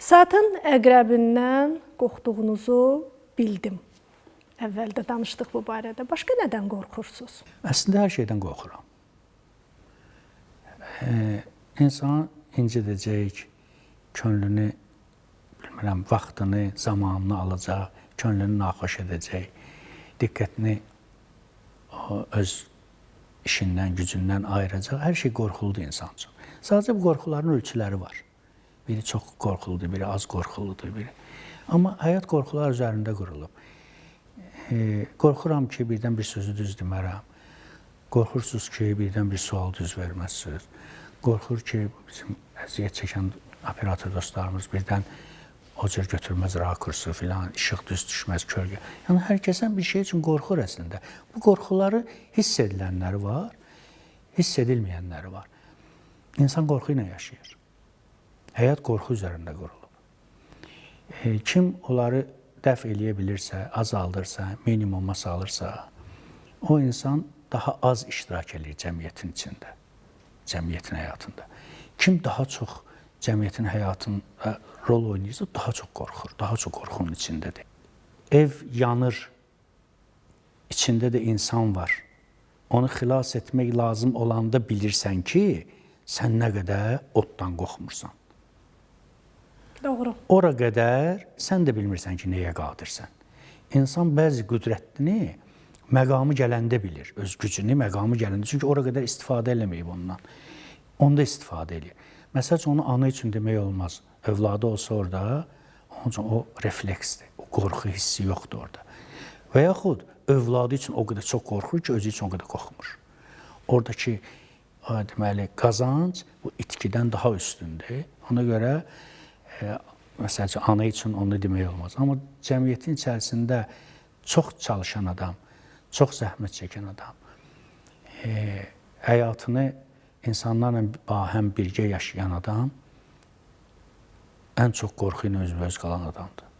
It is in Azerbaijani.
Saatın əqrəbindən qorxduğunuzu bildim. Əvvəldə danışdıq bu barədə. Başqa nədən qorxursunuz? Əslində hər şeydən qorxuram. İnsan incidəcək, könlünü, bilmirəm, vaxtını, zamanını alacaq, könlünü naxoş edəcək, diqqətini öz işindən, gücündən ayıracaq. Hər şey qorxuludur insan üçün. Sadəcə bu qorxuların ölçüləri var. Biri çox qorxuludur, biri az qorxuludur, biri. Amma həyat qorxular üzərində qurulub. Qorxuram ki, birdən bir sözü düz demərəm. Qorxursunuz ki, birdən bir sual düz verməzsiniz. Qorxur ki, bizim əziyyət çəkən operator dostlarımız birdən o cür götürməz rakursu filan, işıq düz düşməz, kölgə. Yəni, hər kəsən bir şey üçün qorxur əslində. Bu qorxuları hiss edilənləri var, hiss edilməyənləri var. İnsan qorxu ilə yaşayır. Həyat qorxu üzərində qurulub. Kim onları dəf eləyə bilirsə, azaldırsa, minimuma salırsa, o insan daha az iştirak edir cəmiyyətin içində, cəmiyyətin həyatında. Kim daha çox cəmiyyətin həyatında rol oynayırsa, daha çox qorxur, daha çox qorxunun içindədir. Ev yanır, içində də insan var. Onu xilas etmək lazım olanda bilirsən ki, sən nə qədər oddan qorxmursan. Doğru. Ora qədər sən də bilmirsən ki, nəyə qadirsən. İnsan bəzi qüdrətini məqamı gələndə bilir, öz gücünü məqamı gələndə. Çünki ora qədər istifadə eləməyib ondan. Onda istifadə edir. Məsəl üçün, onu ana üçün demək olmaz. Övladı olsa orada, onun üçün o refleksdir, o qorxu hissi yoxdur orada. Və yaxud övladı üçün o qədər çox qorxur ki, özü üçün o qədər qorxmur. Oradakı deməli, qazanc bu itkidən daha üstündür. Ona görə məsəl üçün, ana üçün onu demək olmaz. Amma cəmiyyətin içərisində çox çalışan adam, çox zəhmət çəkən adam, həyatını insanlarla həm birgə yaşayan adam ən çox qorxu ilə özbəüz qalan adamdır.